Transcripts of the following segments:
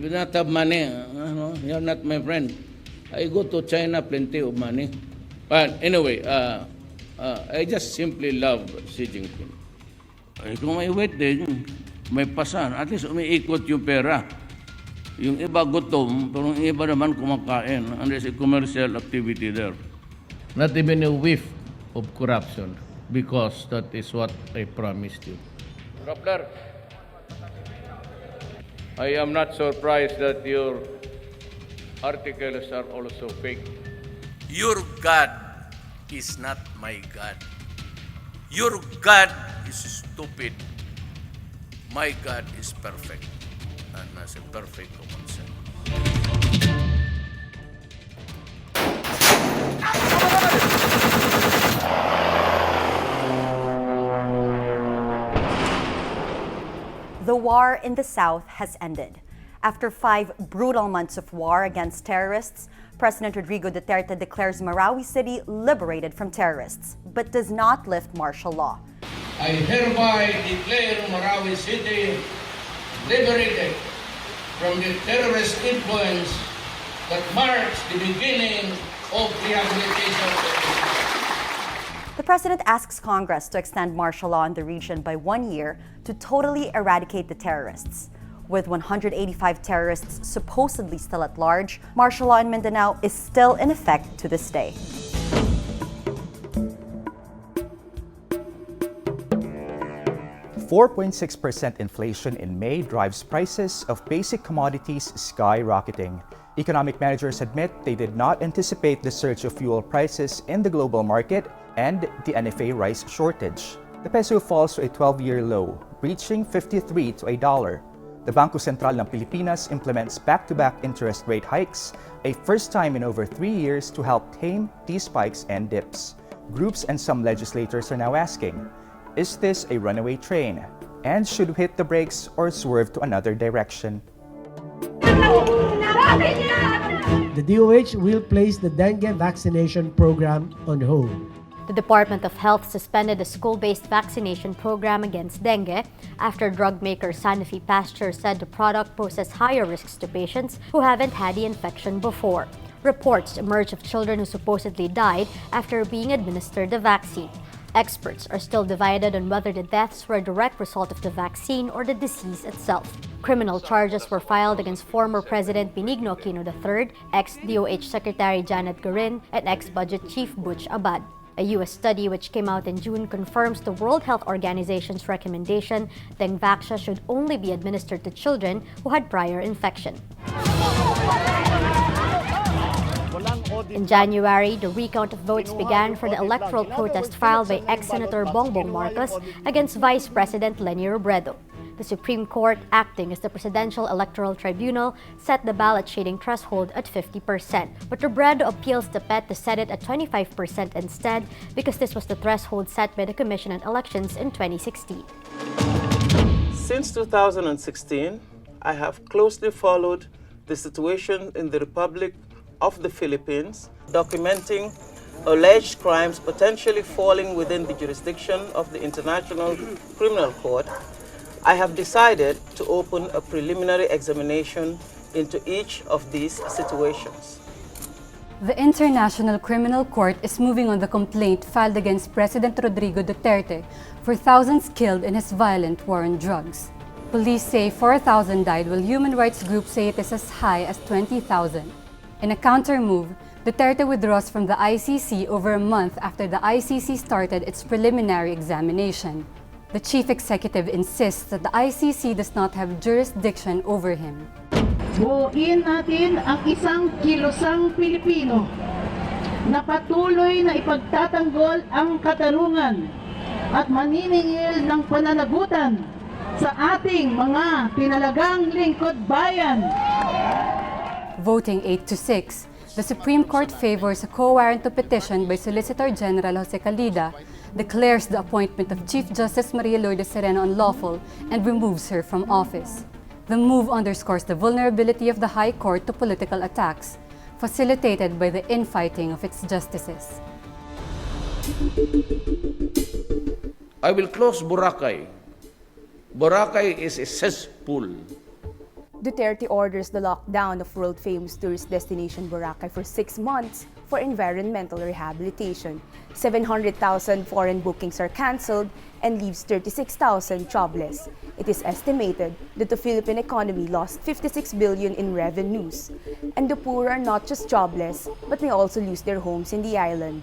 you not have money, you're not my friend. I go to China, plenty of money. But anyway, I just simply love Xi Jinping. Ay, kung may wait din, may pasan. At least umiikot yung pera. Yung iba gutom, pero yung iba naman kumakain. And there's a commercial activity there. Not even a whiff of corruption, because that is what I promised you. Rappler, I am not surprised that your articles are also fake. Your God is not my God. Your God is stupid. My God is perfect and has a perfect common sense. The war in the South has ended. After 5 brutal months of war against terrorists, President Rodrigo Duterte declares Marawi City liberated from terrorists, but does not lift martial law. I hereby declare Marawi City liberated from the terrorist influence that marks the beginning of rehabilitation. The president asks Congress to extend martial law in the region by 1 year to totally eradicate the terrorists. With 185 terrorists supposedly still at large, martial law in Mindanao is still in effect to this day. .6% inflation in May drives prices of basic commodities skyrocketing. Economic managers admit they did not anticipate the surge of fuel prices in the global market and the NFA rice shortage. The peso falls to a 12-year low, reaching 53 to a dollar. The Bangko Sentral ng Pilipinas implements back-to-back interest rate hikes, a first time in over 3 years to help tame these spikes and dips. Groups and some legislators are now asking, is this a runaway train? And should we hit the brakes or swerve to another direction? The DOH will place the dengue vaccination program on hold. The Department of Health suspended the school-based vaccination program against dengue after drug maker Sanofi Pasteur said the product poses higher risks to patients who haven't had the infection before. Reports emerged of children who supposedly died after being administered the vaccine. Experts are still divided on whether the deaths were a direct result of the vaccine or the disease itself. Criminal charges were filed against former President Benigno Aquino III, ex-DOH Secretary Janet Garin, and ex-Budget Chief Butch Abad. A U.S. study which came out in June confirms the World Health Organization's recommendation that Vaxxa should only be administered to children who had prior infection. In January, the recount of votes began for the electoral protest filed by ex-Senator Bongbong Marcos against Vice President Leni Robredo. The Supreme Court, acting as the Presidential Electoral Tribunal, set the ballot shading threshold at 50%. But Robredo appeals the PET to set it at 25% instead because this was the threshold set by the Commission on Elections in 2016. Since 2016, I have closely followed the situation in the Republic of the Philippines, documenting alleged crimes potentially falling within the jurisdiction of the International Criminal Court. I have decided to open a preliminary examination into each of these situations. The International Criminal Court is moving on the complaint filed against President Rodrigo Duterte for thousands killed in his violent war on drugs. Police say 4,000 died, while human rights groups say it is as high as 20,000. In a counter move, Duterte withdraws from the ICC over a month after the ICC started its preliminary examination. The chief executive insists that the ICC does not have jurisdiction over him. Buuin natin ang isang kilosang Pilipino na patuloy na ipagtatanggol ang katarungan at maniningil ng pananagutan sa ating mga pinalagang lingkod bayan. Voting 8-6, the Supreme Court favors a co-warranto petition by Solicitor General Jose Calida, declares the appointment of Chief Justice Maria Lourdes Sereno unlawful, and removes her from office. The move underscores the vulnerability of the High Court to political attacks, facilitated by the infighting of its justices. I will close Boracay. Boracay is a cesspool Duterte orders the lockdown of world-famous tourist destination Boracay for 6 months for environmental rehabilitation. 700,000 foreign bookings are cancelled and leaves 36,000 jobless. It is estimated that the Philippine economy lost 56 billion in revenues. And the poor are not just jobless, but may also lose their homes in the island.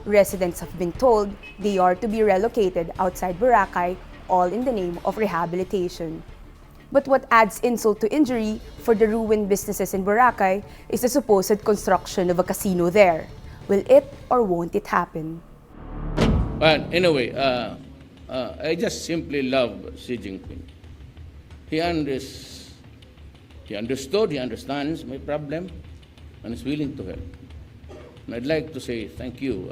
Residents have been told they are to be relocated outside Boracay, all in the name of rehabilitation. But what adds insult to injury for the ruined businesses in Boracay is the supposed construction of a casino there. Will it or won't it happen? But anyway, I just simply love Xi Jinping. He understood, he understands my problem, and is willing to help. And I'd like to say thank you,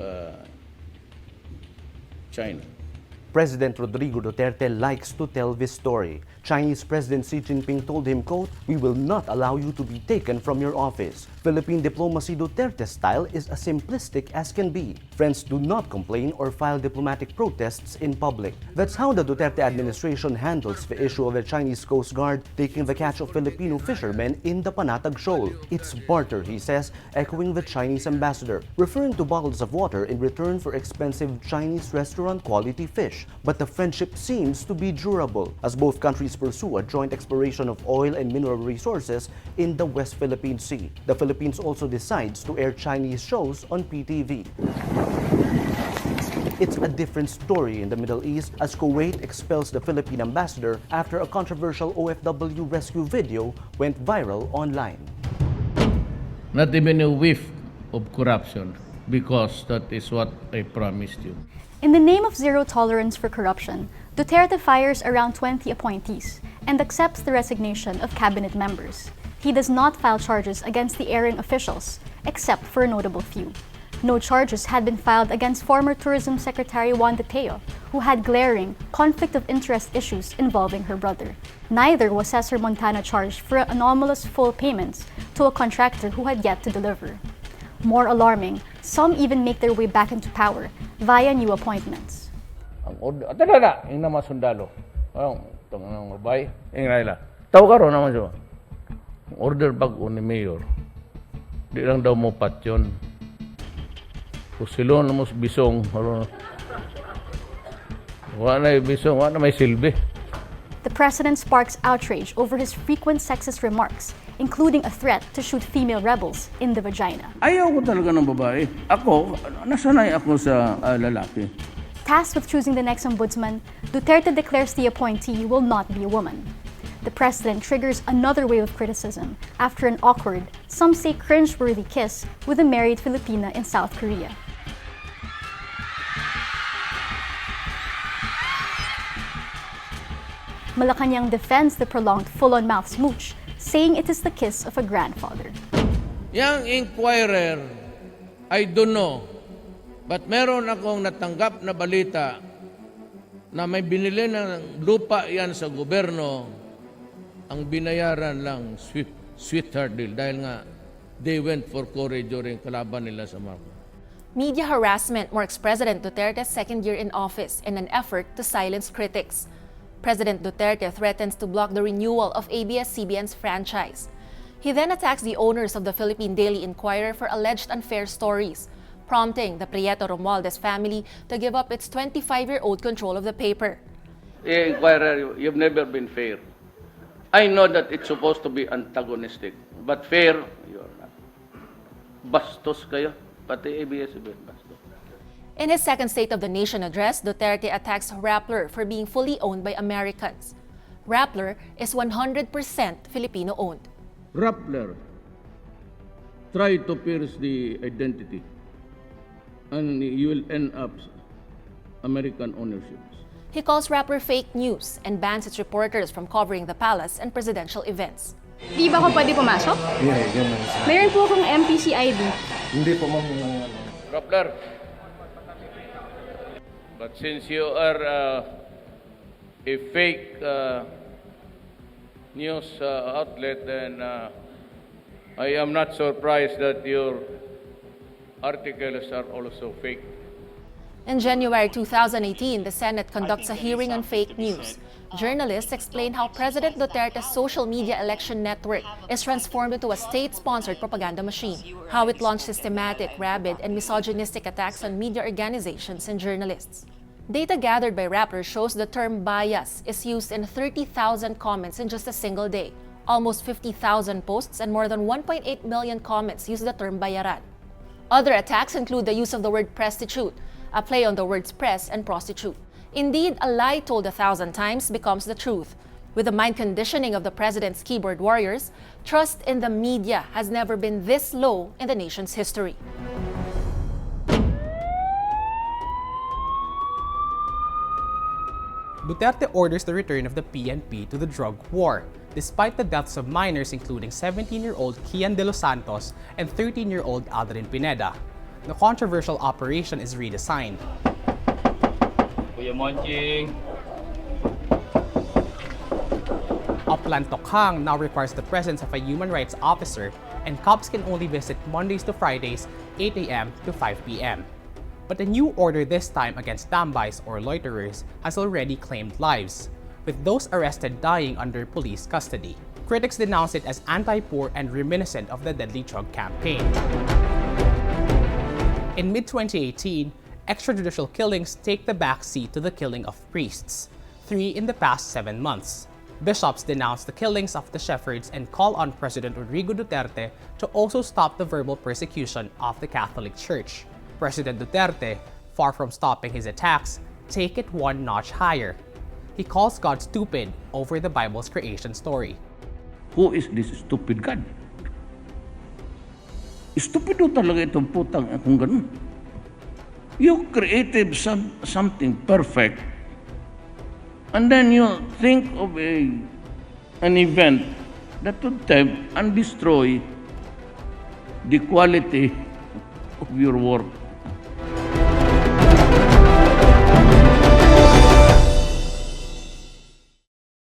China. President Rodrigo Duterte likes to tell this story. Chinese President Xi Jinping told him, quote, "We will not allow you to be taken from your office." Philippine diplomacy Duterte style is as simplistic as can be. Friends do not complain or file diplomatic protests in public. That's how the Duterte administration handles the issue of the Chinese Coast Guard taking the catch of Filipino fishermen in the Panatag Shoal. It's barter, he says, echoing the Chinese ambassador, referring to bottles of water in return for expensive Chinese restaurant quality fish. But the friendship seems to be durable as both countries pursue a joint exploration of oil and mineral resources in the West Philippine Sea. The Philippines also decides to air Chinese shows on PTV. It's a different story in the Middle East as Kuwait expels the Philippine ambassador after a controversial OFW rescue video went viral online. Not even a whiff of corruption, because that is what I promised you. In the name of zero tolerance for corruption, Duterte fires around 20 appointees and accepts the resignation of cabinet members. He does not file charges against the erring officials, except for a notable few. No charges had been filed against former Tourism Secretary Juan de Teo, who had glaring conflict of interest issues involving her brother. Neither was Cesar Montana charged for anomalous full payments to a contractor who had yet to deliver. More alarming, some even make their way back into power via new appointments. Ang order, atadada, yung naman sundalo. Itong ang mabay, yung naila. Tao ka ro naman siya. Order bago ni Mayor. Di lang daw mo pat yun. Kung silo na mo bisong, wala na yung bisong, wala na may silbi. The president sparks outrage over his frequent sexist remarks, including a threat to shoot female rebels in the vagina. Ayaw ko talaga ng babae. Ako, nasanay ako sa lalaki. Tasked with choosing the next ombudsman, Duterte declares the appointee will not be a woman. The president triggers another wave of criticism after an awkward, some say cringe-worthy kiss with a married Filipina in South Korea. Malacanang defends the prolonged full-on mouth smooch, saying it is the kiss of a grandfather. Yang inquirer, I don't know, but meron akong natanggap na balita na may binili ng lupa yan sa gobyerno, ang binayaran lang sweetheart deal dahil nga they went for Cory during kalaban nila sa Marawi. Media harassment marks President Duterte's second year in office in an effort to silence critics. President Duterte threatens to block the renewal of ABS-CBN's franchise. He then attacks the owners of the Philippine Daily Inquirer for alleged unfair stories, prompting the Prieto Romualdez family to give up its 25-year-old control of the paper. Inquirer, you've never been fair. I know that it's supposed to be antagonistic, but fair, you're not. Bastos kayo, pati ABS-CBN bastos. In his second State of the Nation address, Duterte attacks Rappler for being fully owned by Americans. Rappler is 100% Filipino-owned. Rappler tried to pierce the identity, and you will end up American ownership. He calls Rappler fake news and bans its reporters from covering the palace and presidential events. Di ba ako pwede pumasok? Mayroon po akong MPC ID. Hindi po, ma'am. Rappler, but since you are a fake news outlet, then I am not surprised that your articles are also fake. In January 2018, the Senate conducts a hearing on fake news. Journalists explain how President Duterte's social media election network is transformed into a state-sponsored propaganda machine, how it launched systematic, rabid, and misogynistic attacks on media organizations and journalists. Data gathered by Rappler shows the term bias is used in 30,000 comments in just a single day. Almost 50,000 posts and more than 1.8 million comments use the term bayaran. Other attacks include the use of the word prostitute, a play on the words press and prostitute. Indeed, a lie told 1,000 times becomes the truth. With the mind conditioning of the president's keyboard warriors, trust in the media has never been this low in the nation's history. Duterte orders the return of the PNP to the drug war, despite the deaths of minors including 17-year-old Kian de los Santos and 13-year-old Aldrin Pineda. The controversial operation is redesigned. Upland Tokhang now requires the presence of a human rights officer, and cops can only visit Mondays to Fridays, 8 a.m. to 5 p.m. But a new order this time against tambais or loiterers has already claimed lives, with those arrested dying under police custody. Critics denounce it as anti-poor and reminiscent of the deadly drug campaign. In mid-2018, extrajudicial killings take the back seat to the killing of priests, 3 in the past 7 months. Bishops denounce the killings of the shepherds and call on President Rodrigo Duterte to also stop the verbal persecution of the Catholic Church. President Duterte, far from stopping his attacks, take it one notch higher. He calls God stupid over the Bible's creation story. Who is this stupid God? Stupido talaga itong putang akong ganun. You created something perfect, and then you think of an event that would tempt and destroy the quality of your work.